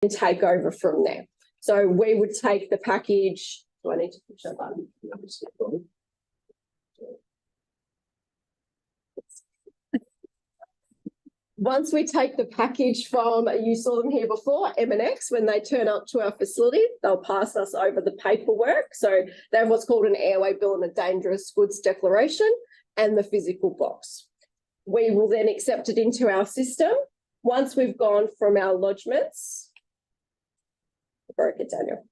and take over from there. So we would take the package. Do I need to push that button? Once we take the package from, you saw them here before, M&X, when they turn up to our facility, they'll pass us over the paperwork. So they have what's called an airway bill and a dangerous goods declaration and the physical box. We will then accept it into our system. Once we've gone from our lodgements, I broke it, Daniel.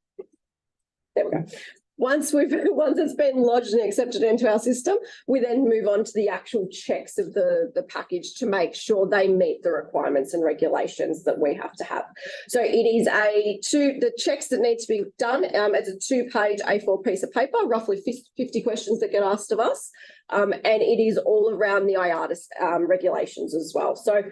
There we go. Once it's been lodged and accepted into our system, we then move on to the actual checks of the package to make sure they meet the requirements and regulations that we have to have. So it is the checks that need to be done. It's a 2-page A4 piece of paper, roughly 50 questions that get asked of us. And it is all around the IATA regulations as well. So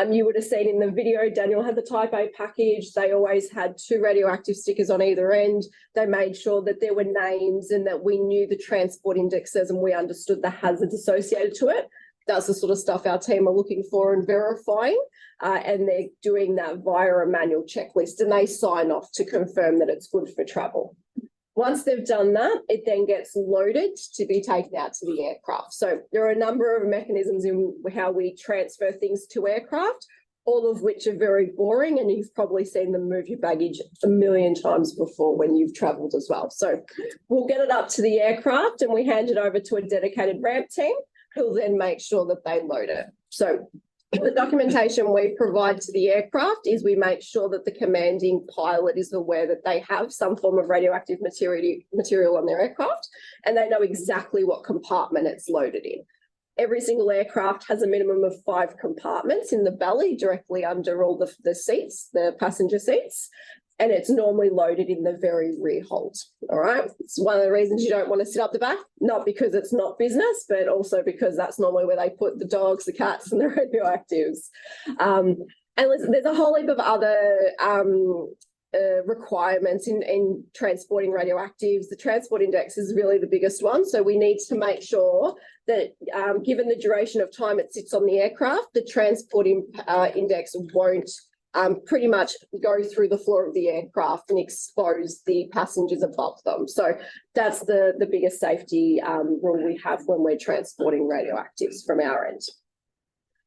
you would have seen in the video, Daniel had the Type A package. They always had 2 radioactive stickers on either end. They made sure that there were names and that we knew the transport indexes and we understood the hazards associated to it. That's the sort of stuff our team are looking for and verifying. And they're doing that via a manual checklist, and they sign off to confirm that it's good for travel. Once they've done that, it then gets loaded to be taken out to the aircraft. So there are a number of mechanisms in how we transfer things to aircraft, all of which are very boring, and you've probably seen them move your baggage a million times before when you've travelled as well. So we'll get it up to the aircraft and we hand it over to a dedicated ramp team who'll then make sure that they load it. So the documentation we provide to the aircraft is we make sure that the commanding pilot is aware that they have some form of radioactive material on their aircraft, and they know exactly what compartment it's loaded in. Every single aircraft has a minimum of 5 compartments in the belly directly under all the seats, the passenger seats, and it's normally loaded in the very rear hold, all right? It's one of the reasons you don't want to sit up the back, not because it's not business, but also because that's normally where they put the dogs, the cats, and the radioactives. And listen, there's a whole heap of other requirements in transporting radioactives. The transport index is really the biggest one, so we need to make sure that given the duration of time it sits on the aircraft, the transport index won't pretty much go through the floor of the aircraft and expose the passengers above them. So that's the biggest safety rule we have when we're transporting radioactives from our end.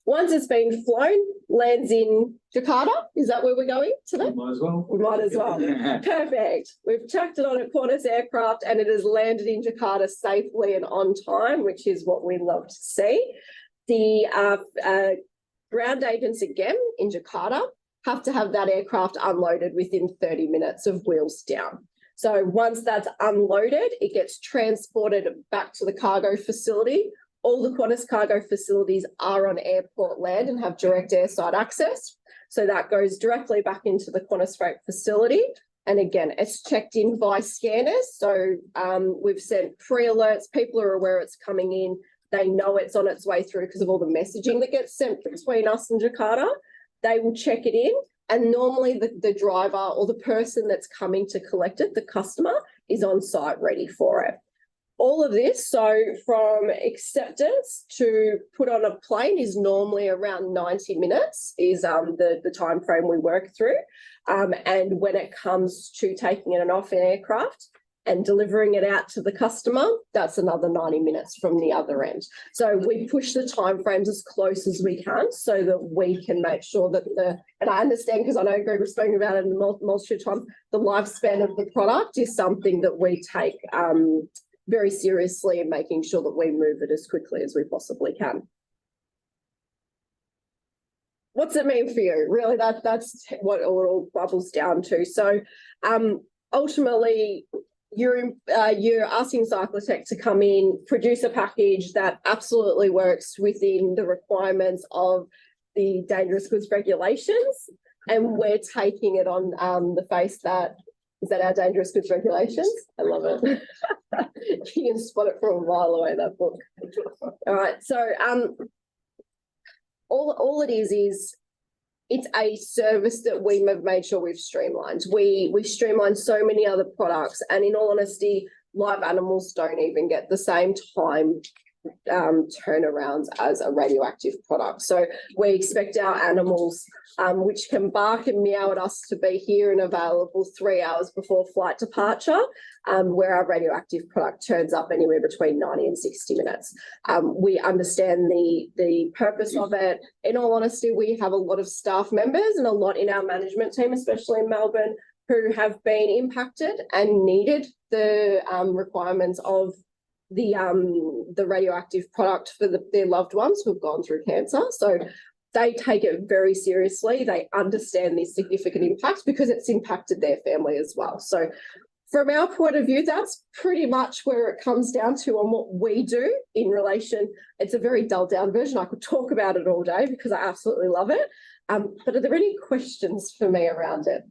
Once it's been flown, lands in Jakarta. Is that where we're going today? We might as well. We might as well. Perfect. We've chucked it on a Qantas aircraft and it has landed in Jakarta safely and on time, which is what we love to see. The ground agents again in Jakarta have to have that aircraft unloaded within 30 minutes of wheels down. So once that's unloaded, it gets transported back to the cargo facility. All the Qantas cargo facilities are on airport land and have direct airside access. So that goes directly back into the Qantas freight facility. And again, it's checked in by scanners. So we've sent pre-alerts. People are aware it's coming in. They know it's on its way through because of all the messaging that gets sent between us and Jakarta. They will check it in, and normally the driver or the person that's coming to collect it, the customer, is on site ready for it. All of this, so from acceptance to put on a plane, is normally around 90 minutes is the time frame we work through. And when it comes to taking it off an aircraft and delivering it out to the customer, that's another 90 minutes from the other end. So we push the timeframes as close as we can so that we can make sure that and I understand because I know Greg was speaking about it in the multitude of times, the lifespan of the product is something that we take very seriously in making sure that we move it as quickly as we possibly can. What's it mean for you? Really, that's what it all bubbles down to. So ultimately, you're asking Cyclotech to come in, produce a package that absolutely works within the requirements of the dangerous goods regulations, and we're taking it on the face that, is that our dangerous goods regulations? I love it. You can spot it from a mile away, that book. All right, so all it is it's a service that we have made sure we've streamlined. We streamline so many other products, and in all honesty, live animals don't even get the same time turnarounds as a radioactive product. So we expect our animals, which can bark and meow at us, to be here and available 3 hours before flight departure, where our radioactive product turns up anywhere between 90 and 60 minutes. We understand the purpose of it. In all honesty, we have a lot of staff members and a lot in our management team, especially in Melbourne, who have been impacted and needed the requirements of the radioactive product for their loved ones who have gone through cancer. So they take it very seriously. They understand this significant impact because it's impacted their family as well. So from our point of view, that's pretty much where it comes down to on what we do in relation. It's a very dulled down version. I could talk about it all day because I absolutely love it. But are there any questions for me around it?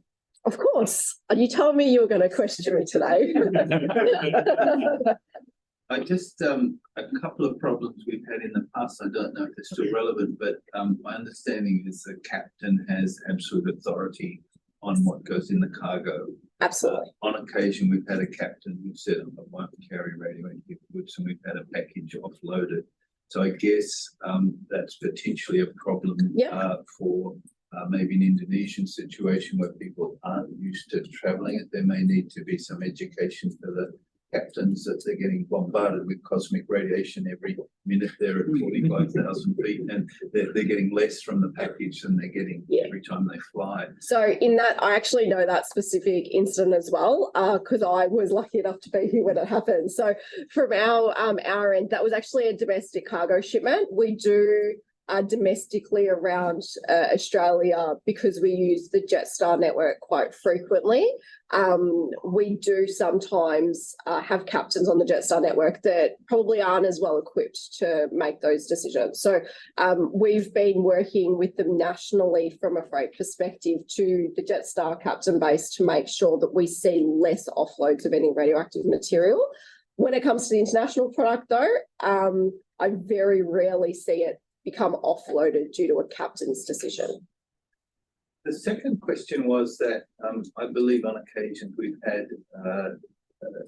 Of course. You told me you were going to question me today. I just, a couple of problems we've had in the past. I don't know if they're still relevant, but my understanding is the captain has absolute authority on what goes in the cargo. Absolutely. On occasion, we've had a captain who said, I won't carry radioactive goods, and we've had a package offloaded. So I guess that's potentially a problem for maybe an Indonesian situation where people aren't used to travelling. There may need to be some education for the captains that they're getting bombarded with cosmic radiation every minute. They're at 45,000 feet, and they're getting less from the package than they're getting every time they fly. So in that, I actually know that specific incident as well, because I was lucky enough to be here when it happened. So from our end, that was actually a domestic cargo shipment. We do domestically around Australia, because we use the Jetstar network quite frequently. We do sometimes have captains on the Jetstar network that probably aren't as well equipped to make those decisions. So we've been working with them nationally from a freight perspective to the Jetstar captain base to make sure that we see less offloads of any radioactive material. When it comes to the international product, though, I very rarely see it become offloaded due to a captain's decision. The second question was that I believe on occasion we've had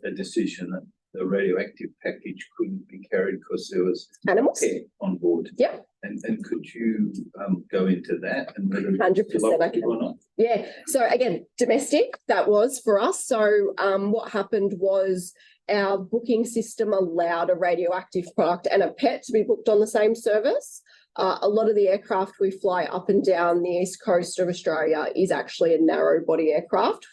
a decision that the radioactive package couldn't be carried because there was animals on board. Yeah. And could you go into that and whether 100% I can. or not? Yeah. So again, domestic, that was for us. So what happened was our booking system allowed a radioactive product and a PET to be booked on the same service. A lot of the aircraft we fly up and down the east coast of Australia is actually a narrow body aircraft.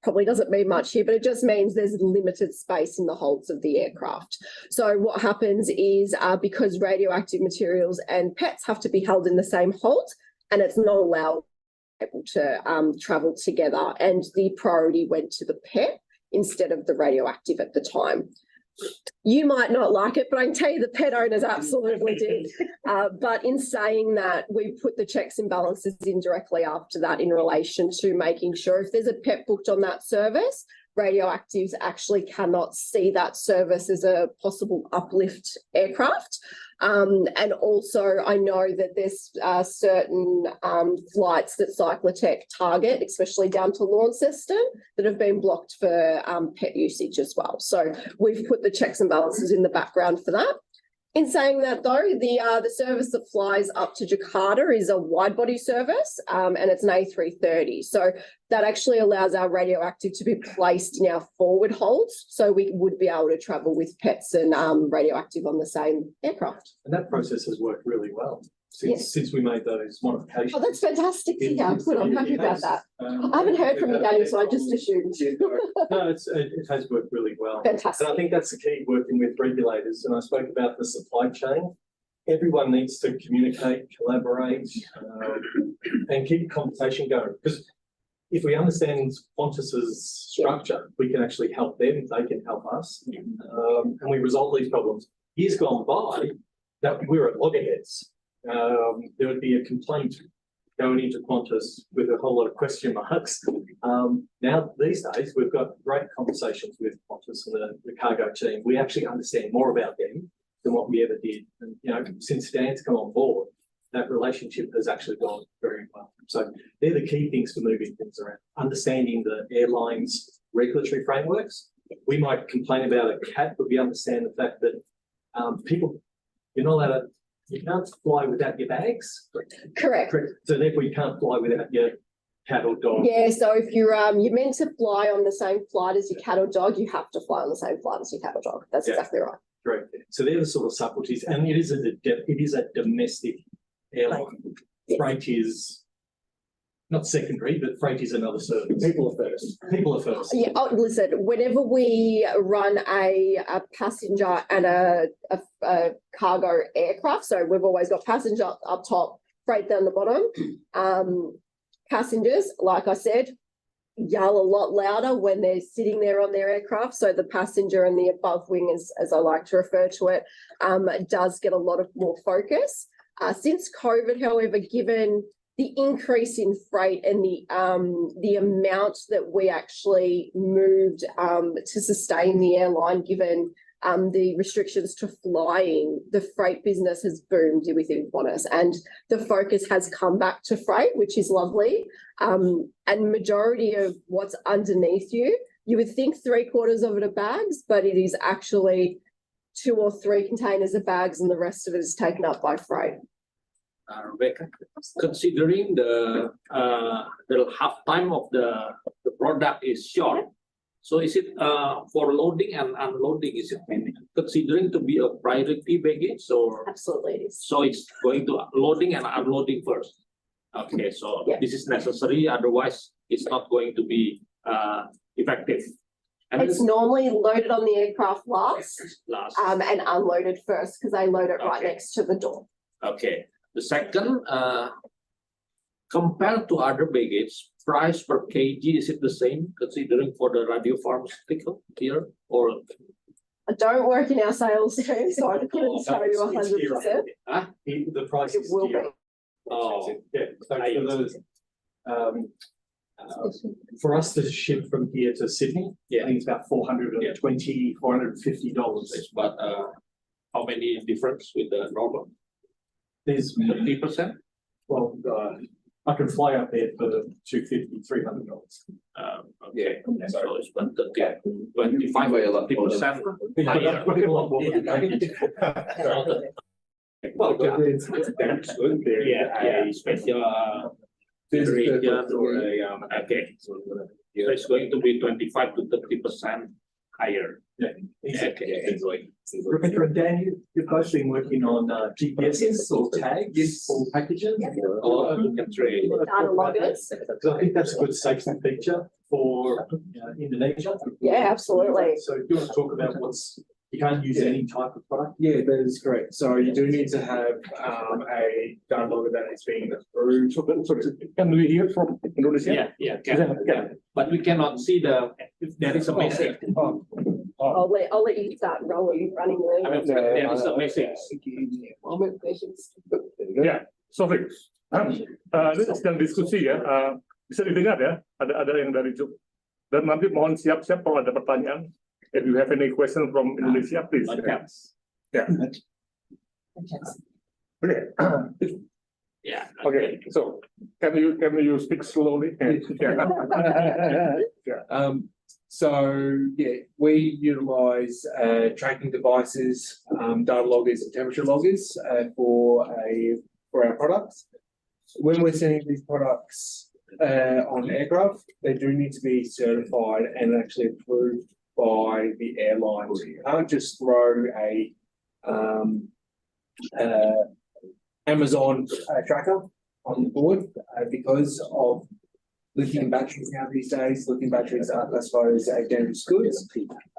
Probably doesn't mean much here, but it just means there's limited space in the holds of the aircraft. So what happens is because radioactive materials and PETs have to be held in the same hold, and it's not allowed to travel together, and the priority went to the PET instead of the radioactive at the time. You might not like it, but I can tell you the pet owners absolutely did. But in saying that, we put the checks and balances in directly after that in relation to making sure if there's a pet booked on that service, radioactives actually cannot see that service as a possible uplift aircraft. And also I know that there's certain flights that Cyclotech target, especially down to Launceston, that have been blocked for PET usage as well. So we've put the checks and balances in the background for that. In saying that, though, the service that flies up to Jakarta is a wide-body service, and it's an A330. So that actually allows our radioactive to be placed in our forward holds, so we would be able to travel with PETs and radioactive on the same aircraft. And that process has worked really well since we made those modifications. Oh, that's fantastic to hear. Good, I'm happy about that. I haven't heard from you, Daniel, so I just assumed. No, it has worked really well. Fantastic. And I think that's the key, working with regulators. And I spoke about the supply chain. Everyone needs to communicate, collaborate, and keep the conversation going. Because if we understand Qantas's structure, we can actually help them, they can help us, and we resolve these problems. Years gone by, that we were at loggerheads. There would be a complaint going into Qantas with a whole lot of question marks. Now, these days, we've got great conversations with Qantas and the cargo team. We actually understand more about them than what we ever did. And, you know, since Dan's come on board, that relationship has actually gone very well. So they're the key things for moving things around. Understanding the airlines' regulatory frameworks. We might complain about a CAT, but we understand the fact that people, you're not allowed to, you can't fly without your bags. Correct. So therefore you can't fly without your cat or dog. Yeah, so if you're meant to fly on the same flight as your cat or dog, you have to fly on the same flight as your cat or dog. That's exactly right. Correct. So they're the sort of subtleties, and it is a domestic airline. Freight is not secondary, but freight is another service. People are first. People are first. Yeah. Oh, listen. Whenever we run a passenger and a cargo aircraft, so we've always got passenger up top, freight down the bottom. Passengers, like I said, yell a lot louder when they're sitting there on their aircraft. So the passenger and the above wing, as I like to refer to it, does get a lot of more focus. Since COVID, however, given the increase in freight and the amount that we actually moved to sustain the airline, given the restrictions to flying, the freight business has boomed within Qantas, and the focus has come back to freight, which is lovely. And majority of what's underneath you would think 3/4 of it are bags, but it is actually 2 or 3 containers of bags, and the rest of it is taken up by freight. Rebecca, considering the half time of the product is short, so is it for loading and unloading? Is it considering to be a priority baggage, or Absolutely, it is. so it's going to loading and unloading first? Okay, so this is necessary. Otherwise, it's not going to be effective. And It's normally loaded on the aircraft last, last. and unloaded first, because they load it right Okay. next to the door. Okay. The second, compared to other baggage, price per kg, is it the same considering for the radiopharmaceutical here, or? I don't work in our sales team, so I couldn't tell you 100%. Huh? The price It is will be. dear. Oh, Yeah, so for those, for us to ship from here to Sydney, I think it's about $420, $450. yes, but how many difference with the normal? There's 50%? Well, I can fly up there for $250, $300. Okay, so it's 25 or 30% higher. Well, it's that's good. Yeah, special region or okay. So it's going to be 25 to 30% higher. Okay. Rebecca and Dan, you've both been working on GPSs or tags or packages. Or you can trade. Data loggers. Because I think that's a good safety feature for Indonesia. Yeah, absolutely. So do you want to talk about you can't use any type of product? Yeah, that is correct. So you do need to have a data logger that is being approved. Can we hear from Indonesia? Yeah, but we cannot see if there is a message. I'll let you start running I mean, there is a message. Ya, sorry. Ini sedang diskusi ya. Bisa didengar ya? Ada yang dari Zoom. Dan nanti mohon siap-siap kalau ada pertanyaan. If you have any question from Indonesia, please. Yeah. Yeah. Okay. So can you speak slowly? Yeah. So yeah, we utilize tracking devices, data loggers, and temperature loggers for our products. When we're sending these products on aircraft, they do need to be certified and actually approved by the airline. You can't just throw a Amazon tracker on board because of lithium batteries now these days. Lithium batteries are classified as dangerous goods.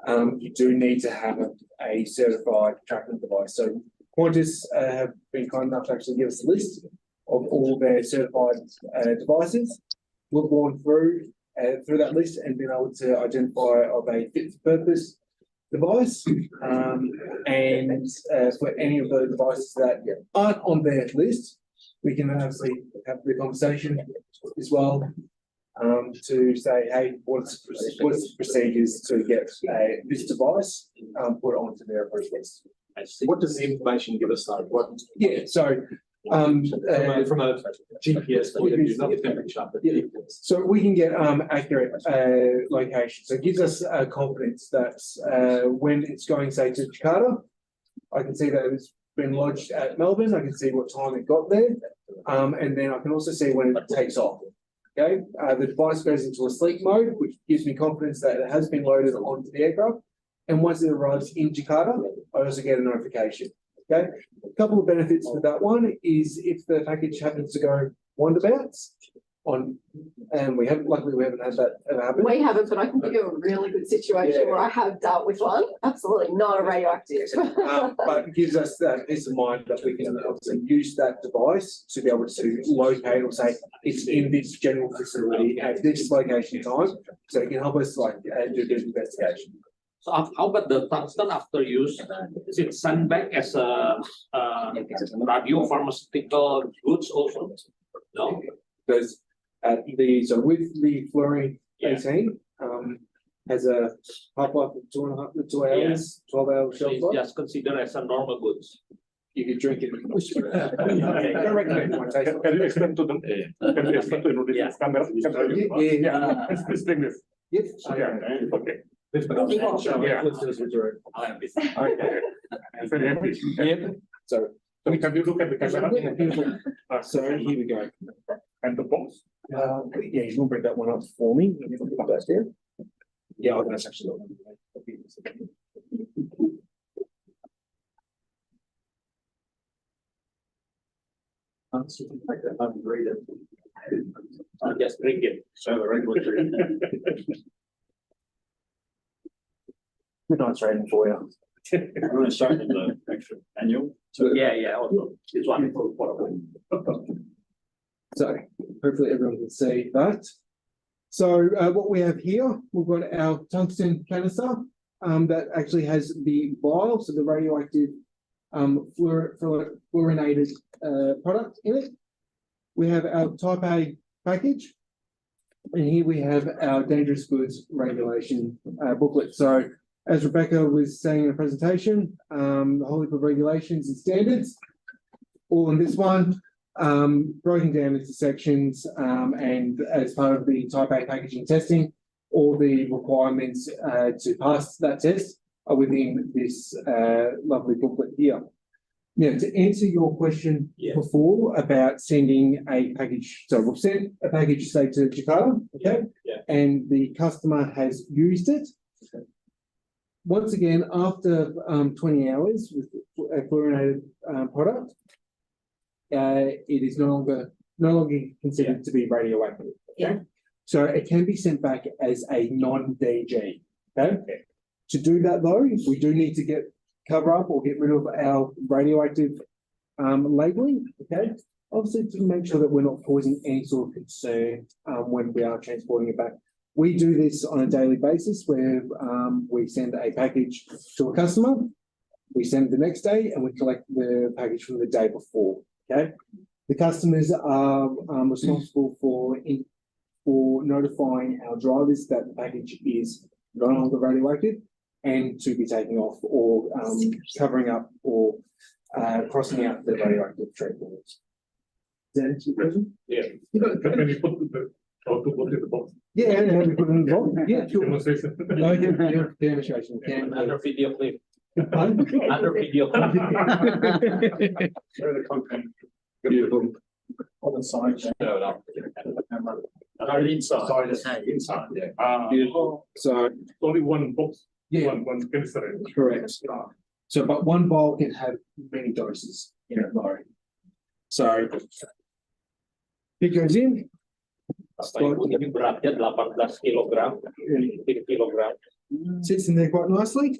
You do need to have a certified tracking device. So Qantas have been kind enough to actually give us a list of all their certified devices. We've gone through that list and been able to identify of a fit-for-purpose device. And for any of the devices that aren't on their list, we can obviously have the conversation as well to say, hey, what's the procedures to get this device put onto their approved list. What does the information give us though? From a GPS point of view, not the temperature, but so we can get accurate location. So it gives us confidence that when it's going, say, to Jakarta, I can see that it's been lodged at Melbourne. I can see what time it got there. And then I can also see when it takes off. Okay, the device goes into a sleep mode, which gives me confidence that it has been loaded onto the aircraft. And once it arrives in Jakarta, I also get a notification. Okay, a couple of benefits with that one is if the package happens to go wandabouts on, and luckily we haven't had that ever happen. We haven't, but I can give you a really good situation where I have dealt with one. Absolutely not a radioactive. But it gives us that peace of mind that we can obviously use that device to be able to locate or say it's in this general facility at this location time, so it can help us like do this investigation. So how about the tungsten after use? Is it sent back as a radio pharmaceutical goods also? No. Because so with the fluorine 18, has a half-life of 2 hours, 12 hours So shelf it's life. just considered as a normal goods. You could drink it. Don't recommend one taste. Can you explain to them? Can you explain to Indonesian camera? Yeah. Let's bring this. Yes. Yeah, okay. Yeah. Okay. Very happy. Yeah. So Can you look at the camera? So here we go. And the box. Yeah, you can bring that one up for me. Let me put that there. Yeah, I'll just actually. Just drink it. So the regulatory. Good night's rating for you. I'm going to start with the extra annual. Yeah. Also, it's one. So hopefully everyone can see that. So what we have here, we've got our tungsten canister that actually has the vial, so the radioactive fluorinated product in it. We have our type A package, and here we have our dangerous goods regulation booklet. So as Rebecca was saying in the presentation, the whole heap of regulations and standards, all in this one, broken down into sections, and as part of the type A packaging testing, all the requirements to pass that test are within this lovely booklet here. Now, to answer your question before about sending a package, so we've sent a package, say, to Jakarta, okay? Yeah. And the customer has used it. Once again, after 20 hours with a fluorinated product, it is no longer considered to be radioactive. Yeah. So it can be sent back as a non-DG. Okay. To do that though, we do need to cover up or get rid of our radioactive labeling. Okay. Obviously, to make sure that we're not causing any sort of concern when we are transporting it back. We do this on a daily basis where we send a package to a customer, we send it the next day, and we collect the package from the day before. Okay, the customers are responsible for notifying our drivers that the package is no longer radioactive and to be taken off or covering up or crossing out the radioactive treatment. Does that answer your question? Yeah. Can you put to put in the box? Yeah, we put it in the box. Yeah, sure. Demonstration. No, yeah, demonstration. Under video clip. Pardon? Under video clip. The content. Beautiful. On the side. Inside. So Only one box. yeah, One canister. correct. So, but one vial can have many doses in it though. So it goes in. Ini beratnya 18 kilogram, 3 kilogram. Sits in there quite nicely.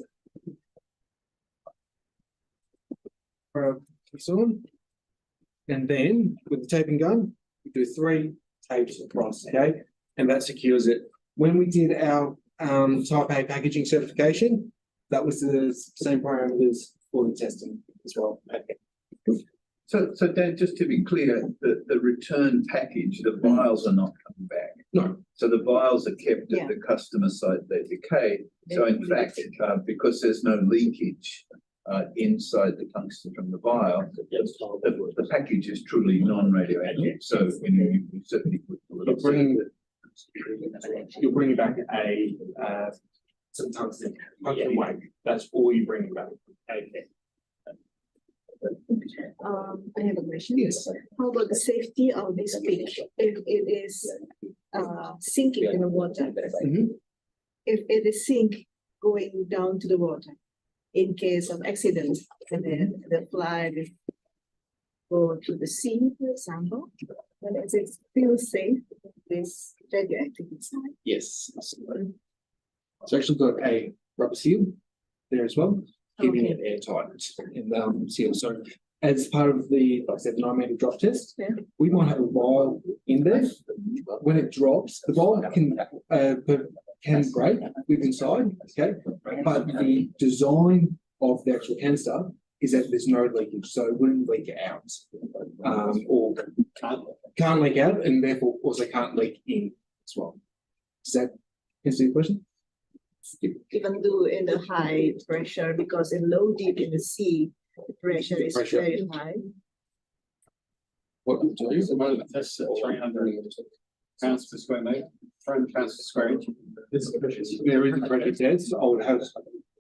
And then with the taping gun, we do 3 tapes across, okay? And that secures it. When we did our type A packaging certification, that was the same parameters for the testing as well. Okay. So Dan, just to be clear, the return package, the vials are not coming back. No. So the vials are kept at the customer site, they decay. So in fact, because there's no leakage inside the tungsten from the vial, the package is truly non-radioactive. So you certainly put a little. You're bringing back some tungsten weight. That's all you bring back. Okay. I have a question. Yes. How about the safety of this fish if it is sinking in the water? Mhm. If it is sink going down to the water in case of accident and then the fly will go to the sea, for example, then is it still safe? This radioactive inside. Yes. It's actually got a rubber seal there as well, keeping it airtight and sealed. So as part of the, like I said, 9-meter drop test, Yeah. we might have a vial in there. When it drops, the vial can break with inside, okay? But the design of the actual canister is that there's no leakage, so it wouldn't leak out. Or can't leak out and therefore also can't leak in as well. Does that answer your question? Even though in the high pressure, because in low deep in the sea, the pressure is very high. What I'll tell you about it. That's 300 pounds per square meter, 300 pounds per square inch. There is a pressure test. I would have,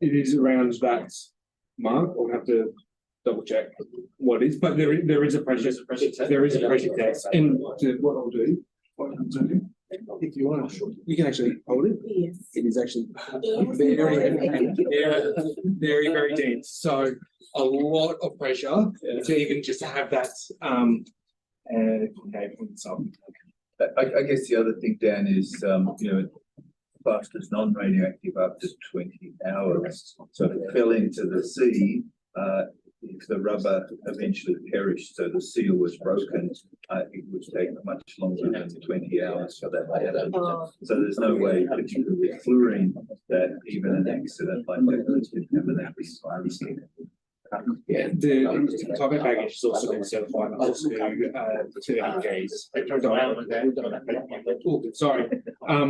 it is around that mark. I'll have to double check what is, but there is a pressure test. There is a pressure test. And what I'll do, if you want, you can actually hold it. Yes. It is actually Yes. very dense. So a lot of pressure to even just have that okay, so I guess the other thing, Dan, is, fast as non-radioactive up to 20 hours. So if it fell into the sea, if the rubber eventually perished, so the seal was broken, it would take much longer than 20 hours for that to happen. So there's no way, particularly with fluorine, that even an accident like that would contaminate the environment. yeah, the type of package is also been certified up to MGs. Oh, sorry.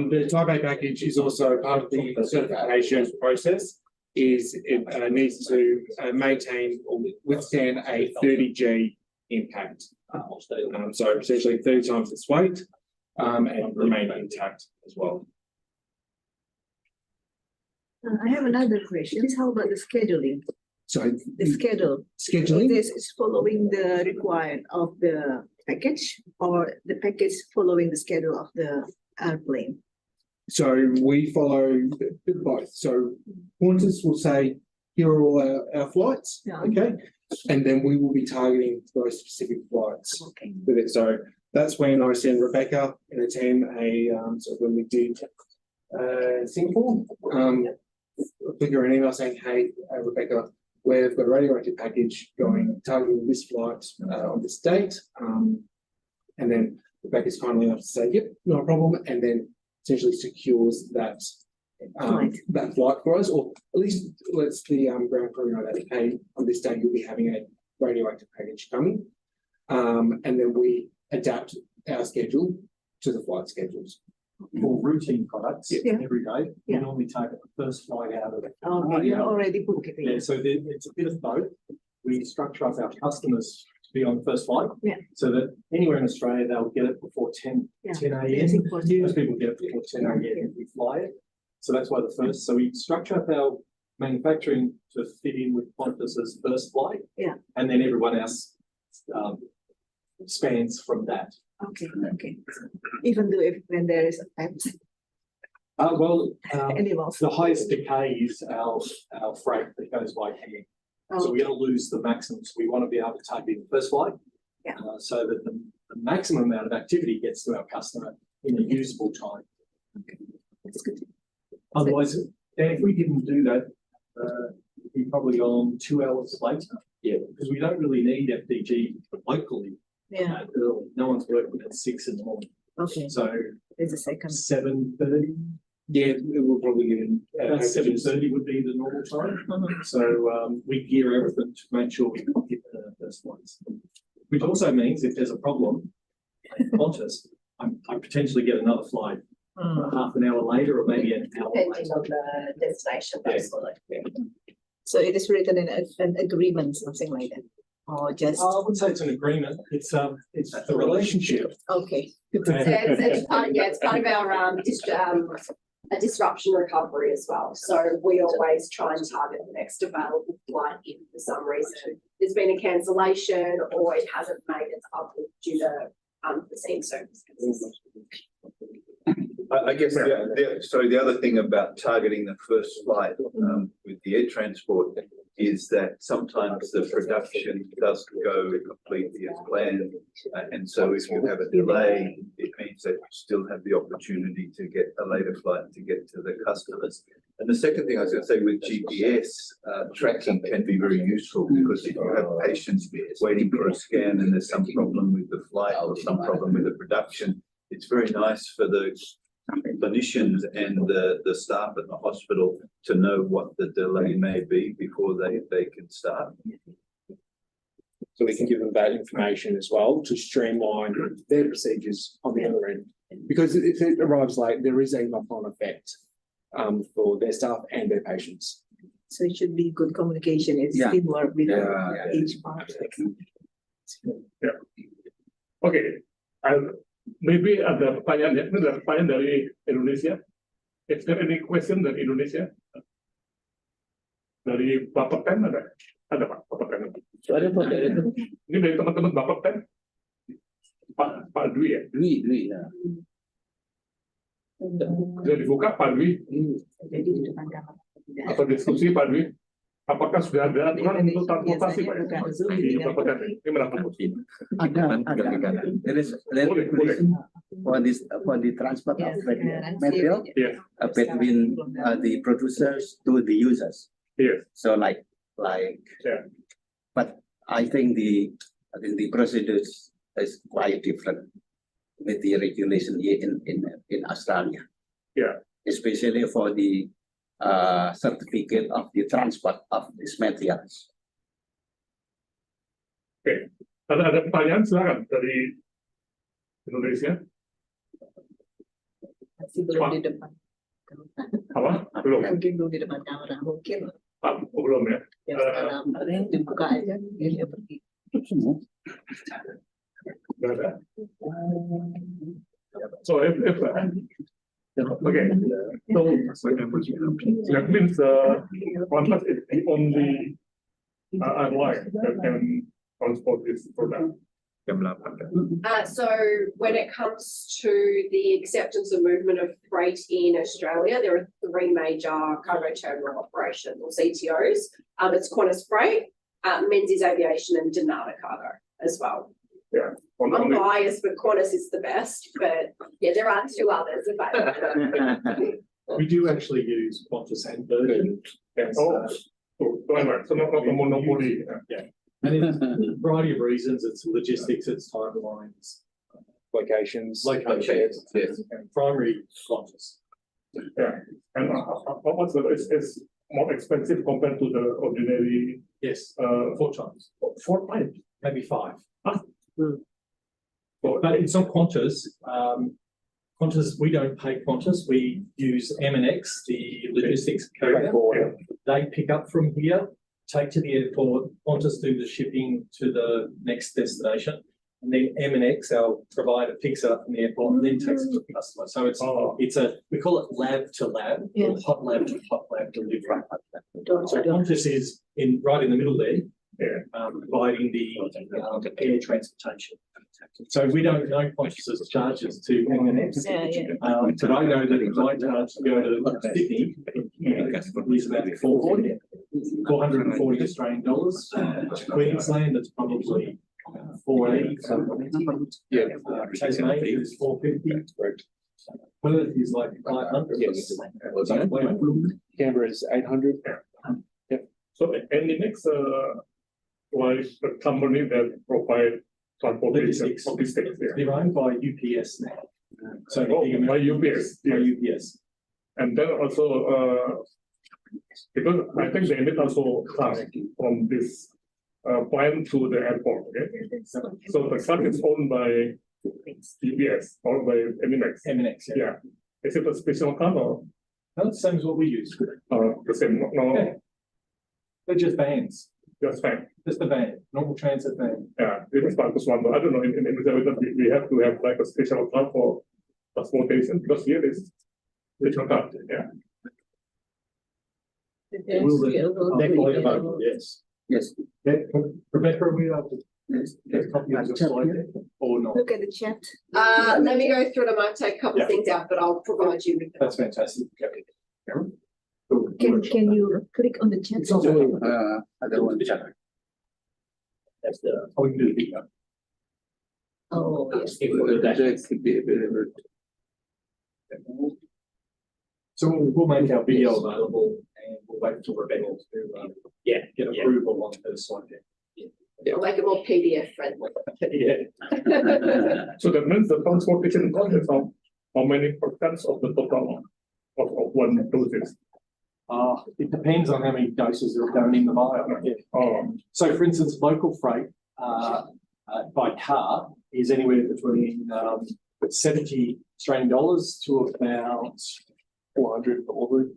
The type A package is also part of the certification process. Is it needs to maintain or withstand a 30G impact. So essentially 30 times its weight and remain intact as well. I have another question. How about the scheduling? So The schedule. scheduling. This is following the requirement of the package or the package following the schedule of the airplane? So we follow both. So Qantas will say, here are all our flights, Yeah. okay? And then we will be targeting those specific flights Okay. with it. So that's when I send Rebecca and the team so when we did Singapore, I'll flick her an email saying, hey, Rebecca, we've got a radioactive package going, targeting this flight on this date. And then Rebecca's kindly enough to say, yep, no problem. And then essentially secures that that flight for us, or at least lets the ground crew know that, hey, on this day you'll be having a radioactive package coming. And then we adapt our schedule to the flight schedules. For routine products Yeah. every day, we Yeah. normally take the first flight out of it. Oh, you already booked it. Yeah, so it's a bit of both. We structure up our customers to be on the first flight. Yeah. So that anywhere in Australia, they'll get it before 10 Yes, a.m. important. Most people get it before 10 a.m. if we fly it. So that's why the first, so we structure up our manufacturing to fit in with Qantas's first flight. Yeah. And then everyone else spans from that. Okay, okay. Even though when there is a pet, animals. The highest decay is our freight that goes by hand. So Oh, we're going to lose the maximum. So we want to be able to take it in the first flight. Yeah. So that the maximum amount of activity gets to our customer in a usable time. that's good. Otherwise, if we didn't do that, we'd be probably on 2 hours later. Yeah. Because we don't really need FDG locally Yeah, that early. No one's working at 6 in the morning. okay. So There's a second. 7:30. Yeah, it will probably get in. 7:30 would be the normal time. So we gear everything to make sure we hit the first ones. Which also means if there's a problem, Qantas, I potentially get another flight half an hour later or maybe an hour Depending later. on the destination, Yeah. absolutely. So it is written in an agreement, something like that, or just, I would say it's an agreement. It's a relationship. okay. It's part of our a disruption recovery as well. So we always try and target the next available flight if for some reason there's been a cancellation or it hasn't made its uplift due to unforeseen circumstances. I guess the other thing about targeting the first flight with the air transport is that sometimes the production doesn't go completely as planned. And so if you have a delay, it means that you still have the opportunity to get a later flight to get to the customers. And the second thing I was going to say with GPS, tracking can be very useful because if you have patients waiting for a scan and there's some problem with the flight or some problem with the production, it's very nice for the clinicians and the staff at the hospital to know what the delay may be before they can start. So we can give them that information as well to streamline their procedures on the other end. Because if it arrives late, there is a knock-on effect for their staff and their patients. So it should be good communication. It's teamwork with each part. Okay. Maybe ada pertanyaan ya, ini adalah pertanyaan dari Indonesia. Is there any question dari Indonesia? Dari Bapak Ten ada Pak Bapak Ten. Ini dari teman-teman Bapak Ten. Pak Dwi ya. Dwi ya. Sudah dibuka Pak Dwi. Atau diskusi Pak Dwi. Apakah sudah ada aturan untuk transportasi Pak? Ini berapa? Ada. There is regulation for the transport of material between the producers to the users. Yes. So like, but I think the procedures is quite different with the regulation here in Australia. Yeah. Especially for the certificate of the transport of these materials. Oke, ada pertanyaan silakan dari Indonesia. Masih belum di depan. Apa? Belum. Mungkin belum di depan kamera, mungkin. Belum ya. Yang sekarang dibuka aja, dia pergi. So okay, so that means Qantas is the only airline that can transport this product. So when it comes to the acceptance and movement of freight in Australia, there are 3 major cargo terminal operations or CTOs. It's Qantas Freight, Menzies Aviation and Donata Cargo as well. Yeah. I'm biased, but Qantas is the best, but yeah, there are 2 others available. We do actually use Qantas and Virgin. So not a monopoly. Yeah. And it's a variety of reasons. It's logistics, it's timelines, Locations. yes, and primary Qantas. Yeah. And what's it's more expensive compared to the ordinary? Yes, 4 times. 4 times? Maybe 5. But it's not Qantas. Qantas, we don't pay Qantas. We use M&X, the logistics carrier. They pick up from here, take to the airport. Qantas do the shipping to the next destination, and then M&X, our provider, picks it up from the airport and then takes it to the customer. So it's we call it lab to lab, or hot lab to hot lab delivery. So Qantas is right in the middle there. Providing the air transportation. So we don't know Qantas's charges to M&S. But I know that my charge to go to Sydney is about 440 Australian dollars. To Queensland, it's probably 480. Tasmania is 450. Perth is like 500. Yes. Canberra is 800. so any next like the company that provide transportation logistics, They're owned by UPS now. So by UPS. By UPS. And then also because I think they need also car from this plant to the airport. Okay, so the car is owned by UPS or by M&X. M&X. Yeah. Is it a special car or? No, it's the same as what we use. The same. No. Yeah. They're just vans. Just fine. Just a van, normal transit van. Yeah, it was Marcus one, but I don't know. In we have to have like a special car for transportation because here is special car. Yeah. Yes. Yes. Rebecca, are we able to get a copy of your slide deck or not? Look at the chat. Let me go through it. I might take a couple of Yeah. things out, but I'll provide you with them. That's fantastic. Okay. Karen? Can you click on the chat? It's also, Other one. That's the. oh, we can do the video. Oh, yes. That could be available. So we'll make our video available and we'll wait until Rebecca to get approval on her slide deck. I'll make it more PDF friendly. Yeah. So that means the transportation cost is how many percent of the total of one doses? It depends on how many doses are going in the vial. Yeah. So for instance, local freight by car is anywhere between 70 Australian dollars to about 400 for Albury.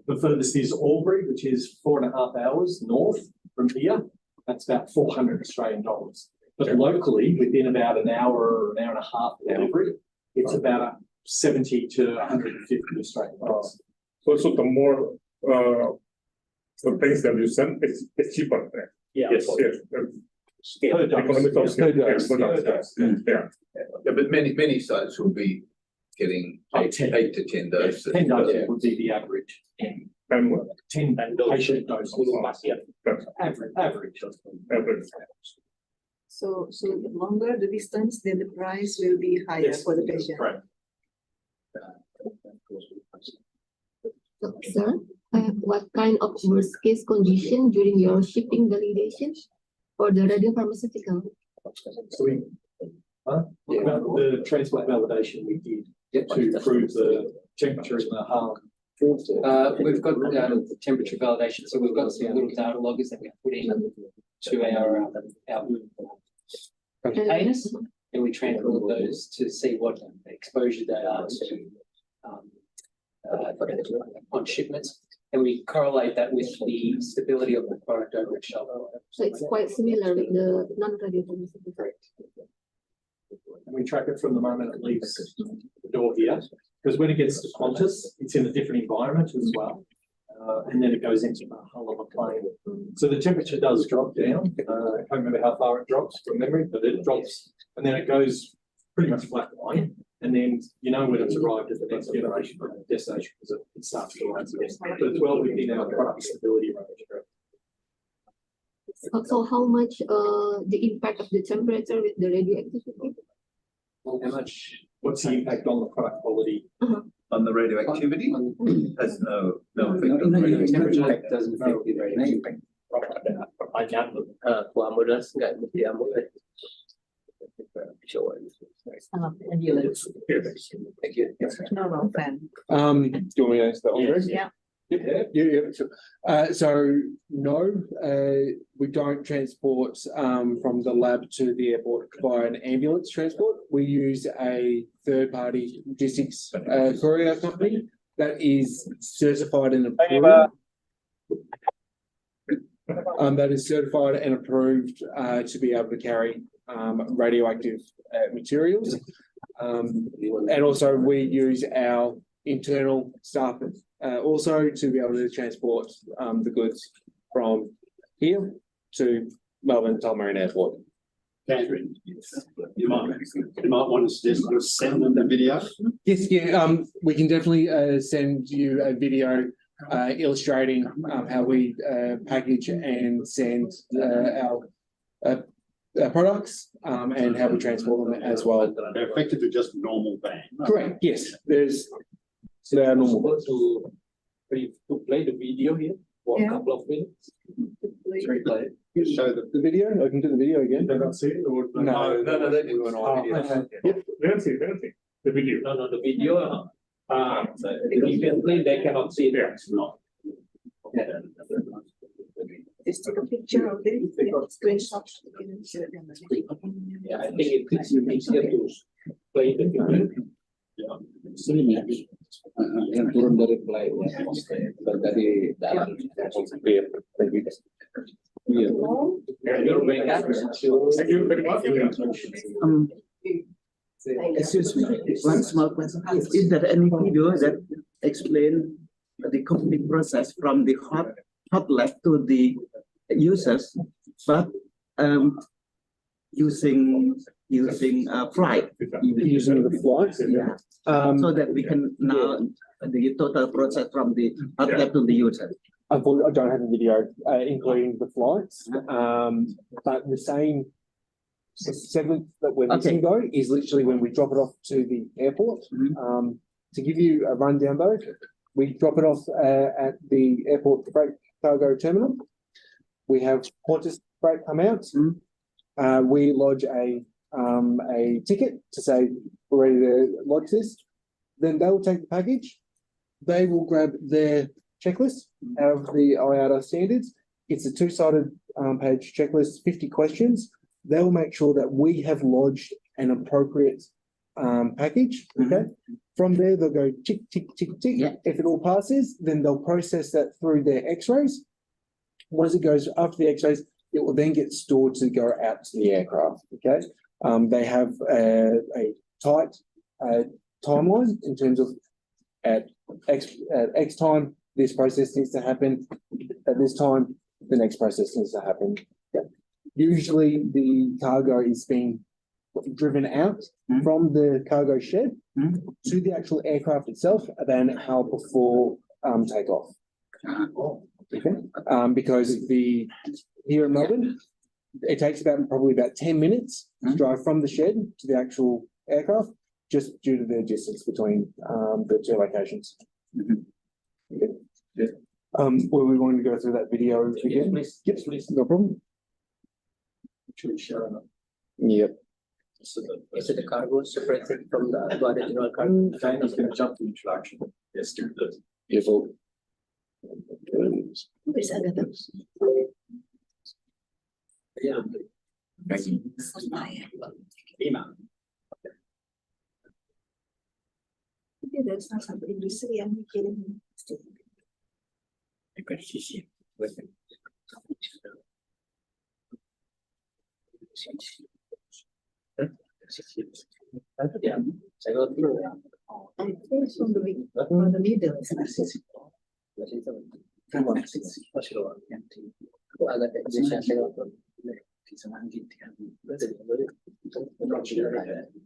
The furthest is Albury, which is 4.5 hours north from here. That's about 400 Australian dollars. But locally, within about an hour or an hour and a half of Albury, it's about 70 to 150 Australian dollars. So the more the things that you send, it's cheaper there. Yeah. Yes. Per dose. Economic of Per scale. dose. Yeah. Yeah, but many sites will be getting eight to 10 doses. 10 doses would be the average. And 10 patient doses. Average. So the longer the distance, then the price will be higher Yes, for the patient. correct. Sir, what kind of worst case condition during your shipping validation for the radiopharmaceutical? So the transport validation we did to prove the temperature in the harm. We've got the temperature validation, so we've got some little data loggers that we put in to our containers, and we transport those to see what exposure they are to on shipments, and we correlate that with the stability of the product over its shelf. So it's quite similar with the non-radiopharmaceutical. And we track it from the moment it leaves the door here, because when it gets to Qantas, it's in a different environment as well. And then it goes into the hull of a plane. So the temperature does drop down. I can't remember how far it drops from memory, but it drops and then it goes pretty much flat line. And then you know when it's arrived at the next generation destination because it starts to rise again. But it's well within our product stability range. So how much the impact of the temperature with the radioactivity? How much? What's the impact on the product quality? On the radioactivity? Has no effect on the No, radioactivity. temperature doesn't affect the radioactivity. Ambulance. Thank you. Normal fan. Do you want me to answer that one, Greg? Yeah. Yeah, sure. So no, we don't transport from the lab to the airport by an ambulance transport. We use a third-party logistics courier company that is certified and approved. That is certified and approved to be able to carry radioactive materials. And also we use our internal staff also to be able to transport the goods from here to Melbourne Tullamarine Airport. Catherine, you might want to just send them the video. Yes, yeah, we can definitely send you a video illustrating how we package and send our products and how we transport them as well. They're effectively just normal van. Correct, yes, there's normal. To play the video here for a couple of minutes. Show The video, I can do the video again. They don't see it or? No, They do an okay. Yep, they don't see the video. No, the video. You can play, they cannot see it. Yeah. Just take a picture of it, screenshot. Yeah, I think it's easier to play the video. Yang turun dari play dari dalam. Thank you very much. Excuse me, one small question. Is there any video that explain the complete process from the hot lab to the users, but using flight. Using the flights. Yeah. So that we can now the total process from the outlet to the user. Unfortunately, I don't have a video including the flights, but the same segment that we're missing though is literally when we drop it off to the airport. To give you a rundown though, we drop it off at the airport freight cargo terminal. We have Qantas freight come out. We lodge a ticket to say we're ready to lodge this. Then they will take the package. They will grab their checklist out of the IATA standards. It's a two-sided page checklist, 50 questions. They'll make sure that we have lodged an appropriate package. Okay. From there, they'll go tick, tick, tick, tick. Yeah. If it all passes, then they'll process that through their x-rays. Once it goes after the x-rays, it will then get stored to go out to the aircraft. Okay. They have a tight timeline in terms of at X time, this process needs to happen. At this time, the next process needs to happen. Okay. Usually the cargo is being driven out from the cargo shed to the actual aircraft itself, then held before takeoff. Okay. Because here in Melbourne, it takes probably about 10 minutes to drive from the shed to the actual aircraft, just due to the distance between the two locations. Okay. Were we wanting to go through that video again? Please. Yes, please. No problem. Should share enough. Yep. Is it the cargo separated from the original cargo? Kind of going to jump to introduction. Yes, do this. Beautiful. Where's Agatha? Yeah. Email. Tapi ada salah satu industri yang bikin Yeah, saya go through. I think from the middle.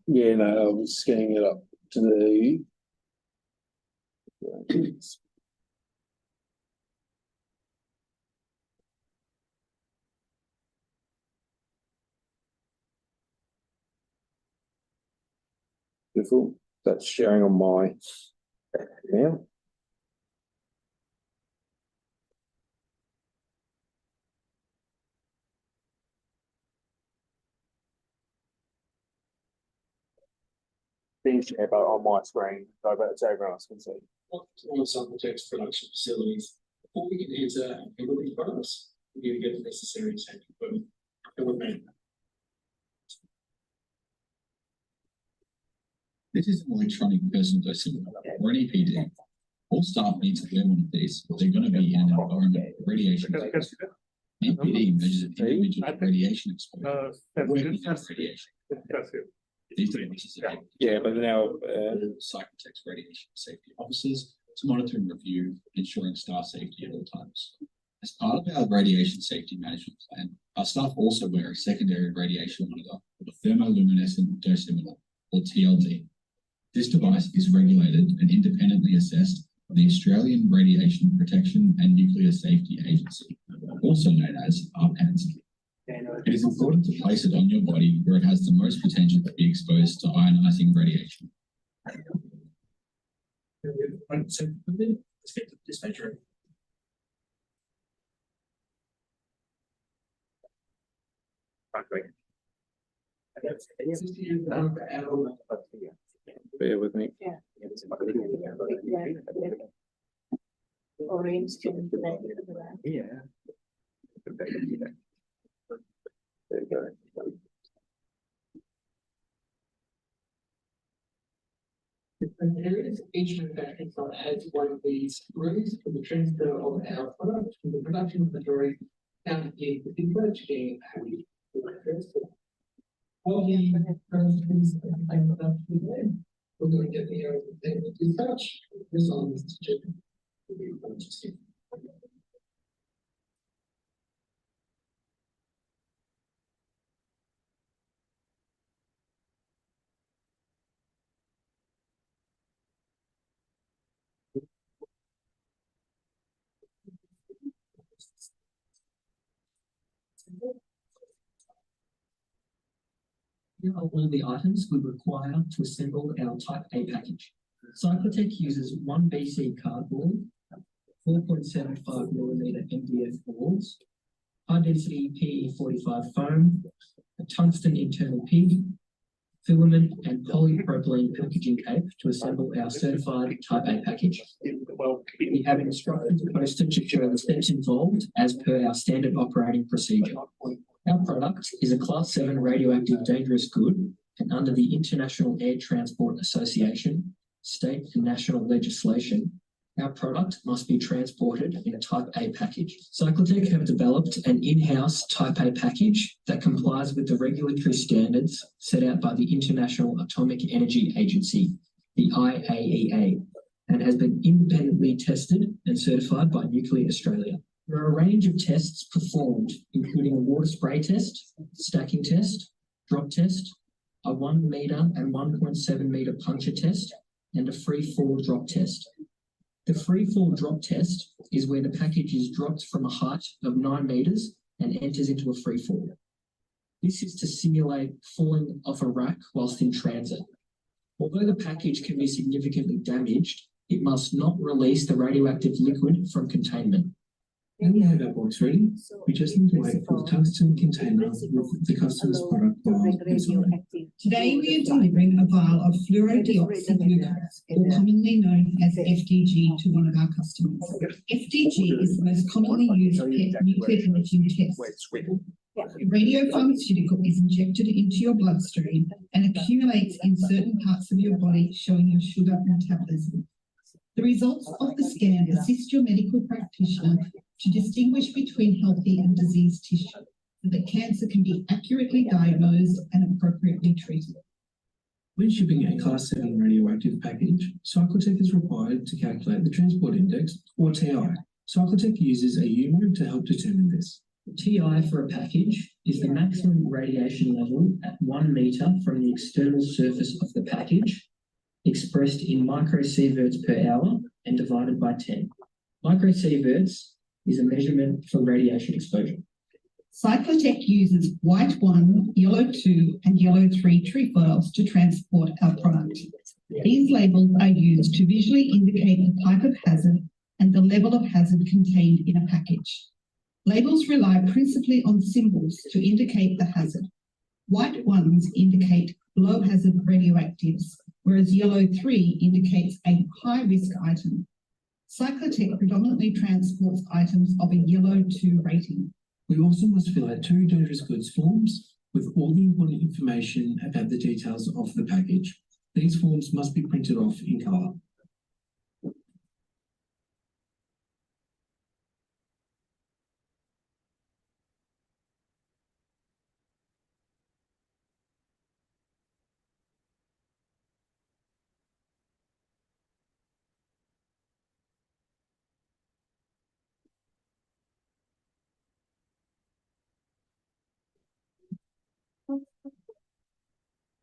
Yeah, no, I was scanning it up to the. Beautiful. That's sharing on my now. Being shared on my screen, so everyone else can see. All sample text production facilities. Before we can enter everything products, we need to get the necessary safety equipment. This is an electronic personal dosimeter or an EPD. All staff need to wear one of these. They're going to be in an environment of radiation. EPD measures an individual's radiation exposure. Working with radiation. These are necessary. Yeah, but now Cyclotron radiation safety officers to monitor and review, ensuring staff safety at all times. As part of our radiation safety management plan, our staff also wear a secondary radiation monitor with a thermoluminescent dosimeter, or TLD. This device is regulated and independently assessed by the Australian Radiation Protection and Nuclear Safety Agency, also known as ARPANS. It is important to place it on your body where it has the most potential to be exposed to ionizing radiation. Let's get to this measure. bear with me. Orange. Yeah. There you go. Each manufacturing site has one of these rooms for the transfer of our product from the production inventory down in particular to being packaged. All the processes and things that we do, we're going to get the area of dispatch. This on this chip will be purchasing. of all the items we require to assemble our Type A package. Cyclotech uses 1 BC cardboard, 4.75 millimeter MDF boards, high density PE45 foam, a tungsten internal pig, filament and polypropylene packaging tape to assemble our certified Type A package. We have instructions posted to show the steps involved as per our standard operating procedure. Our product is a Class 7 radioactive dangerous good, and under the International Air Transport Association, state and national legislation, our product must be transported in a Type A package. Cyclotech have developed an in-house Type A package that complies with the regulatory standards set out by the International Atomic Energy Agency, the IAEA, and has been independently tested and certified by Nuclear Australia. There are a range of tests performed, including a water spray test, stacking test, drop test, a 1 meter and 1.7 meter puncture test, and a free fall drop test. The free fall drop test is where the package is dropped from a height of 9 meters and enters into a free fall. This is to simulate falling off a rack whilst in transit. Although the package can be significantly damaged, it must not release the radioactive liquid from containment. When we have our box ready, we just need to wait for the tungsten container with the customer's product vial inside. Today we are delivering a vial of fluorodeoxyglucose, or commonly known as FDG, to one of our customers. FDG is the most commonly used nuclear imaging test. A radiopharmaceutical is injected into your bloodstream and accumulates in certain parts of your body, showing your sugar metabolism. The results of the scan assist your medical practitioner to distinguish between healthy and diseased tissue, so that cancer can be accurately diagnosed and appropriately treated. When shipping a Class 7 radioactive package, Cyclotech is required to calculate the transport index, or TI. Cyclotech uses a UMO to help determine this. TI for a package is the maximum radiation level at 1 meter from the external surface of the package, expressed in microsieverts per hour and divided by 10. Microsieverts is a measurement for radiation exposure. Cyclotech uses white 1, yellow 2, and yellow 3 trefoils to transport our product. These labels are used to visually indicate the type of hazard and the level of hazard contained in a package. Labels rely principally on symbols to indicate the hazard. White ones indicate low hazard radioactives, whereas yellow 3 indicates a high risk item. Cyclotech predominantly transports items of a yellow 2 rating. We also must fill out 2 dangerous goods forms with all the important information about the details of the package. These forms must be printed off in colour.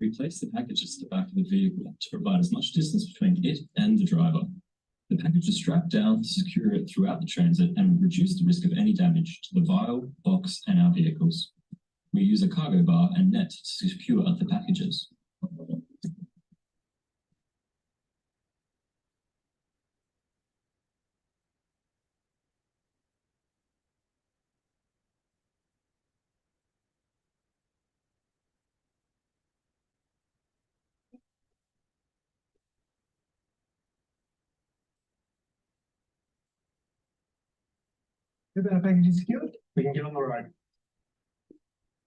We place the packages at the back of the vehicle to provide as much distance between it and the driver. The package is strapped down to secure it throughout the transit and reduce the risk of any damage to the vial, box, and our vehicles. We use a cargo bar and net to secure the packages. If our package is secured, we can get on the road.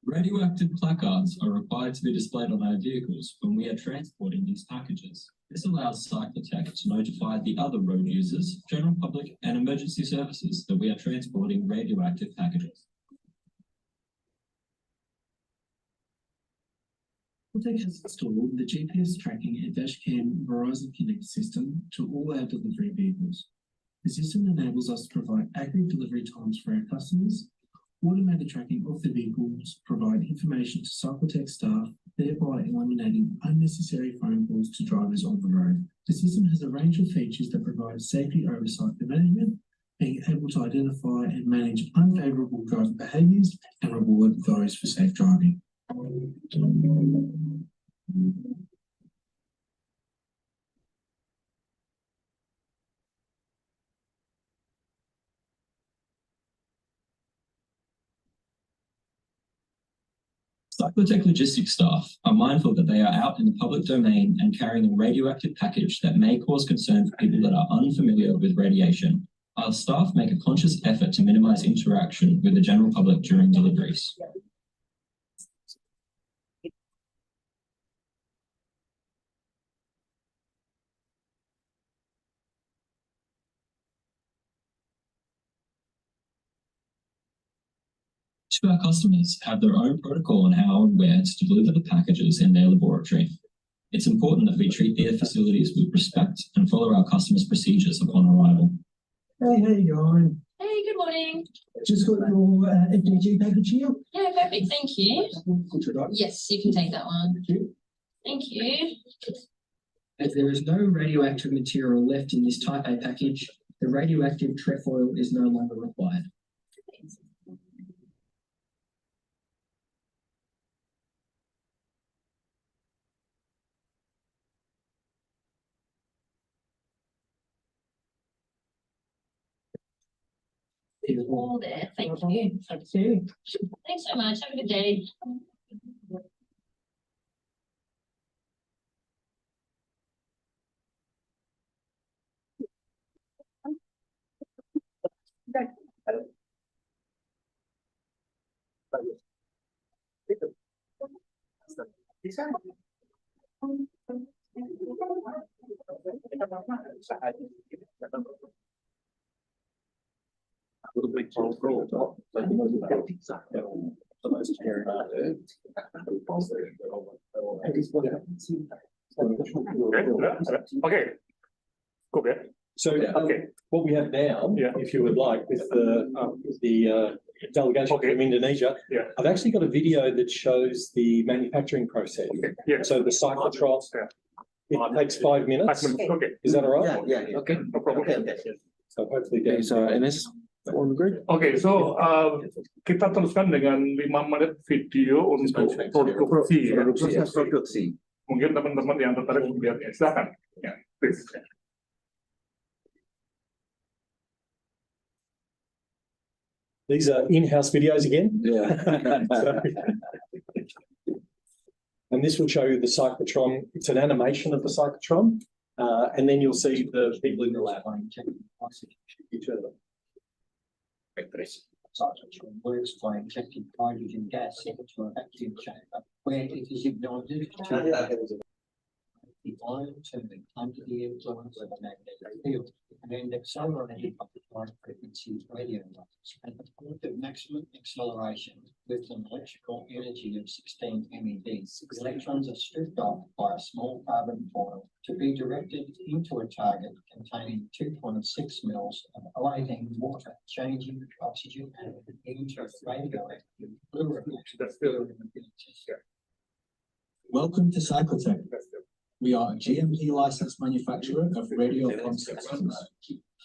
Radioactive placards are required to be displayed on our vehicles when we are transporting these packages. This allows Cyclotech to notify the other road users, general public, and emergency services that we are transporting radioactive packages. Cyclotech has installed the GPS tracking and dashcam Verizon Connect system to all our delivery vehicles. The system enables us to provide accurate delivery times for our customers, automate the tracking of the vehicles, provide information to Cyclotech staff, thereby eliminating unnecessary phone calls to drivers on the road. The system has a range of features that provide safety oversight for management, being able to identify and manage unfavourable driving behaviours and reward those for safe driving. Cyclotech logistics staff are mindful that they are out in the public domain and carrying a radioactive package that may cause concern for people that are unfamiliar with radiation. Our staff make a conscious effort to minimize interaction with the general public during deliveries. Each of our customers have their own protocol on how and where to deliver the packages in their laboratory. It's important that we treat their facilities with respect and follow our customers' procedures upon arrival. Hey, how you going? Hey, good morning. Just got your FDG package here. Yeah, perfect. Thank you. Yes, you can take that one. Thank you. As there is no radioactive material left in this Type A package, the radioactive trefoil is no longer required. All there. Thank you. Thank you. Thanks so much. Have a good day. Okay. Cool. Yeah. So what we have now, if you would like, with the delegation from Indonesia, I've actually got a video that shows the manufacturing process. So the cyclotron, it takes 5 minutes. Okay. Is that all right? Yeah. Okay. No problem. So hopefully Oke, so kita teruskan dengan 5 menit video untuk produksi. Proses produksi. Mungkin teman-teman yang tertarik melihatnya, silakan. Ya, please. These are in-house videos again. Yeah. And this will show you the cyclotron. It's an animation of the cyclotron, and then you'll see the people in the lab. Cyclotron works by injecting hydrogen gas into a vacuum chamber where it is ignited to the ion turbine under the influence of a magnetic field and accelerated by the high frequency radio waves at the point of maximum acceleration with an electrical energy of 16 MeV. Electrons are stripped off by a small carbon foil to be directed into a target containing 2.6 mils of alating water, changing oxygen into radioactive fluid. Welcome to Cyclotech. We are a GMP licensed manufacturer of radiopharm systems.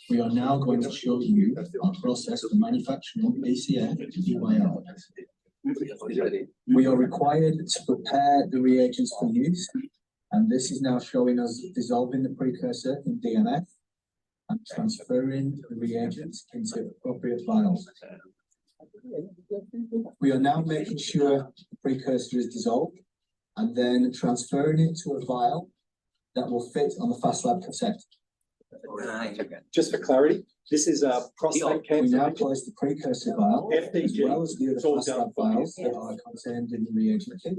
We are now going to show you our process for manufacturing BCF EYL. We are required to prepare the reagents for use, and this is now showing us dissolving the precursor in DMF and transferring the reagents into appropriate vials. We are now making sure the precursor is dissolved and then transferring it to a vial that will fit on the Fast Lab cassette. Just for clarity, this is a prostate cancer. We now place the precursor vial as well as the other Fast Lab vials that are contained in the reagent kit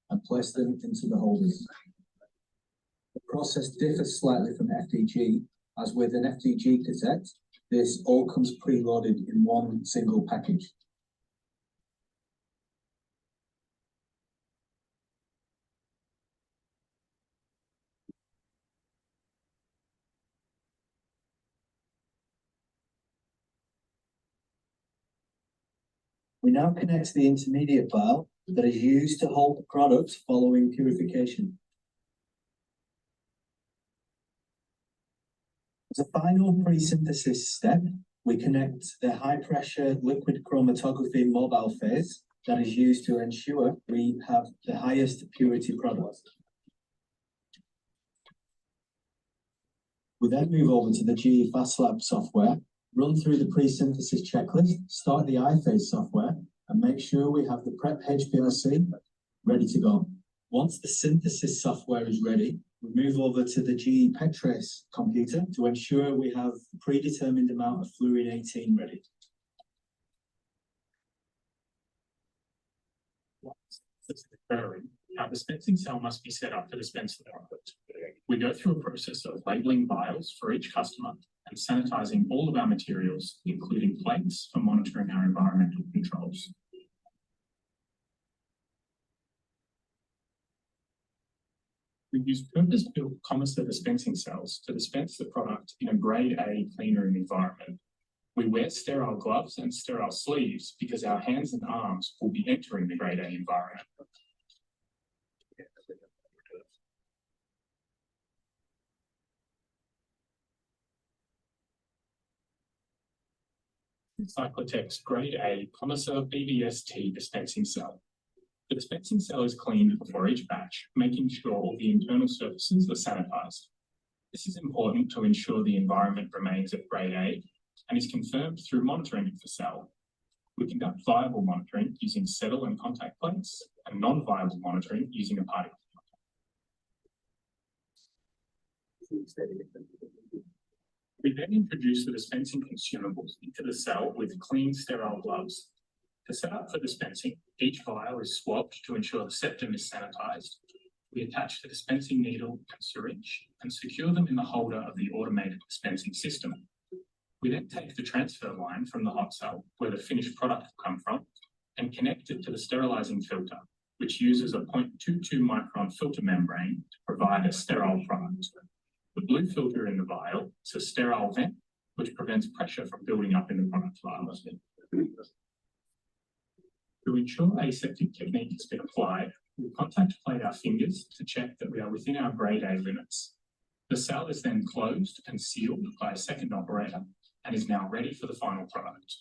and place them into the holders. The process differs slightly from FDG, as with an FDG cassette, this all comes preloaded in one single package. We now connect the intermediate vial that is used to hold the product following purification. As a final pre-synthesis step, we connect the high-pressure liquid chromatography mobile phase that is used to ensure we have the highest purity product. We then move over to the GE Fast Lab software, run through the pre-synthesis checklist, start the iPhase software, and make sure we have the prep HPLC ready to go. Once the synthesis software is ready, we move over to the GE PETRACE computer to ensure we have the predetermined amount of fluorine 18 ready. Once this is occurring, our dispensing cell must be set up to dispense the product. We go through a process of labeling vials for each customer and sanitizing all of our materials, including plates, for monitoring our environmental controls. We use purpose-built commissar dispensing cells to dispense the product in a grade A clean room environment. We wear sterile gloves and sterile sleeves because our hands and arms will be entering the grade A environment. Cyclotech's grade A commissar BBST dispensing cell. The dispensing cell is cleaned before each batch, making sure all the internal surfaces are sanitized. This is important to ensure the environment remains at grade A and is confirmed through monitoring of the cell. We conduct viable monitoring using settle and contact plates and non-viable monitoring using a particle. We then introduce the dispensing consumables into the cell with clean, sterile gloves. To set up for dispensing, each vial is swabbed to ensure the septum is sanitized. We attach the dispensing needle and syringe and secure them in the holder of the automated dispensing system. We then take the transfer line from the hot cell, where the finished product will come from, and connect it to the sterilizing filter, which uses a 0.22 micron filter membrane to provide a sterile product. The blue filter in the vial is a sterile vent, which prevents pressure from building up in the product vial. To ensure aseptic technique has been applied, we contact plate our fingers to check that we are within our grade A limits. The cell is then closed and sealed by a second operator and is now ready for the final product.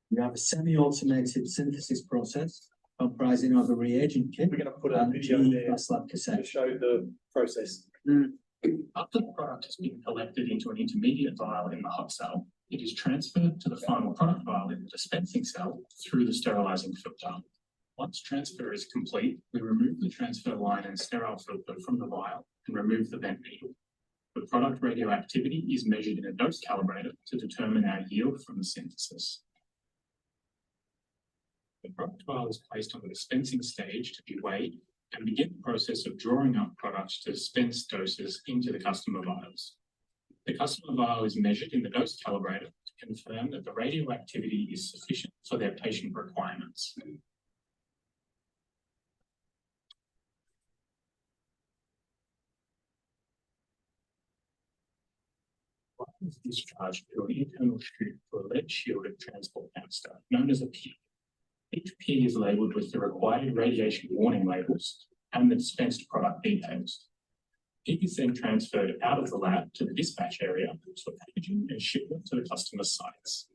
We have a semi-automated synthesis process comprising of a reagent kit. We're going to put a video there to show the process. After the product has been collected into an intermediate vial in the hot cell, it is transferred to the final product vial in the dispensing cell through the sterilizing filter. Once transfer is complete, we remove the transfer line and sterile filter from the vial and remove the vent needle. The product radioactivity is measured in a dose calibrator to determine our yield from the synthesis. The product vial is placed on the dispensing stage to be weighed and begin the process of drawing up products to dispense doses into the customer vials. The customer vial is measured in the dose calibrator to confirm that the radioactivity is sufficient for their patient requirements. Vial is discharged through an internal chute to a lead-shielded transport canister known as a pig. Each pig is labelled with the required radiation warning labels and the dispensed product details. Pig is then transferred out of the lab to the dispatch area for packaging and shipment to the customer sites.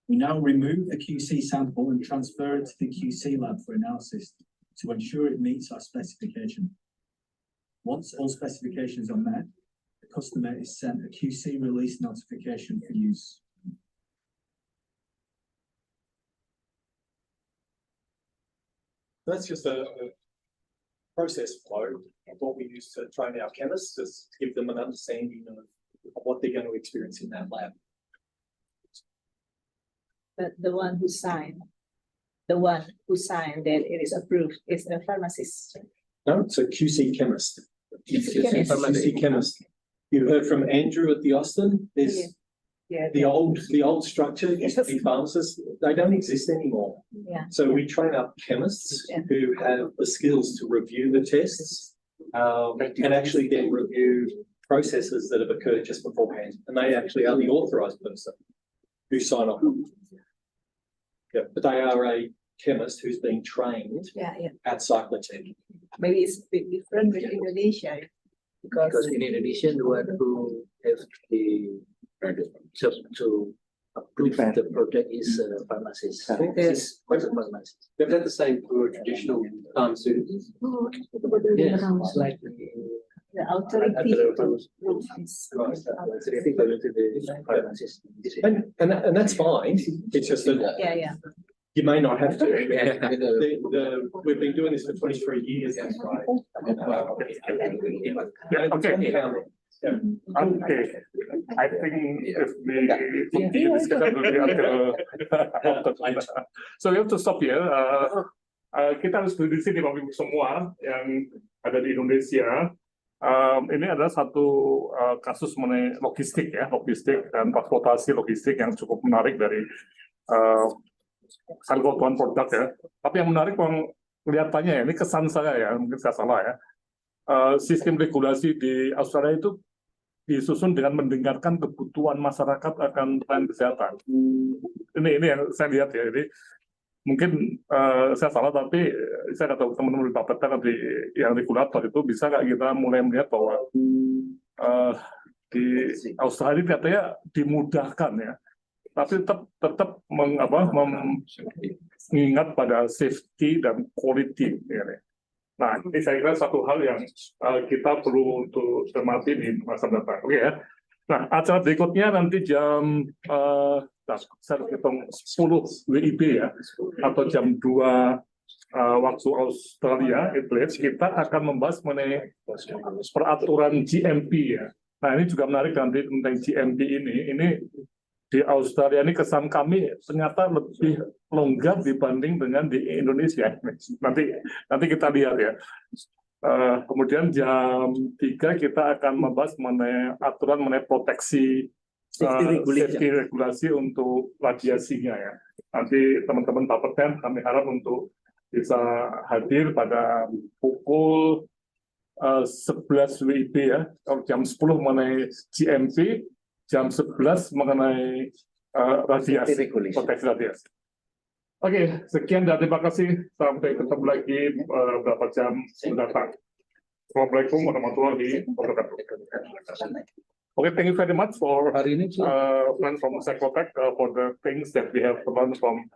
We now remove the QC sample and transfer it to the QC lab for analysis to ensure it meets our specification. Once all specifications are met, the customer is sent a QC release notification for use. That's just a process flow of what we use to train our chemists, just to give them an understanding of what they're going to experience in that lab. But the one who signed that it is approved is the pharmacist. No, it's a QC chemist. Chemist. QC chemist. You heard from Andrew at the Austin. There's the old structure used to be pharmacists. They don't exist anymore. Yeah. So we train up chemists who have the skills to review the tests and actually then review processes that have occurred just beforehand. And they actually are the authorised person who sign off. Yeah, but they are a chemist who's been trained at Cyclotron. Maybe it's a bit different with Indonesia. Because in Indonesia, the one who have the job to approve the product is pharmacist. Yes, pharmacist. Is that the same for traditional pharmaceuticals? Yes, it's like The authority to And that's fine. It's just that you may not have to. We've been doing this for 23 years. That's right. Okay, I think if we continue discussion will be until so we have to stop here. Kita harus berdiri di sini Bapak Ibu semua yang ada di Indonesia. Ini adalah satu kasus mengenai logistik dan transportasi logistik yang cukup menarik dari cyclotron produk ya. Tapi yang menarik kelihatannya ya, ini kesan saya ya, mungkin saya salah ya. Sistem regulasi di Australia itu disusun dengan mendengarkan kebutuhan masyarakat akan tren kesehatan. Ini yang saya lihat ya. Jadi mungkin saya salah, tapi saya kata teman-teman di Bapeten nanti yang regulator itu bisa nggak kita mulai melihat bahwa di Australia katanya dimudahkan ya, tapi tetap mengingat pada safety dan quality. Ya. Nah, ini saya kira satu hal yang kita perlu untuk cermati di masa depan. Oke ya. Nah, acara berikutnya nanti jam saya hitung 10 WIB ya, atau jam 2 waktu Australia, kita akan membahas mengenai peraturan GMP ya. Nah, ini juga menarik nanti tentang GMP ini di Australia ini kesan kami ternyata lebih longgar dibanding dengan di Indonesia. Nanti kita lihat ya. Kemudian jam 3 kita akan membahas mengenai aturan mengenai proteksi safety regulasi untuk radiasinya ya. Nanti teman-teman Bapeten kami harap untuk bisa hadir pada pukul 11 WIB ya. Jam 10 mengenai GMP, jam 11 mengenai radiasi, proteksi radiasi. Oke, sekian dan terima kasih. Sampai ketemu lagi beberapa jam mendatang. Assalamualaikum warahmatullahi wabarakatuh. Okay, thank you very much for friends from Cyclotech for the things that we have learned from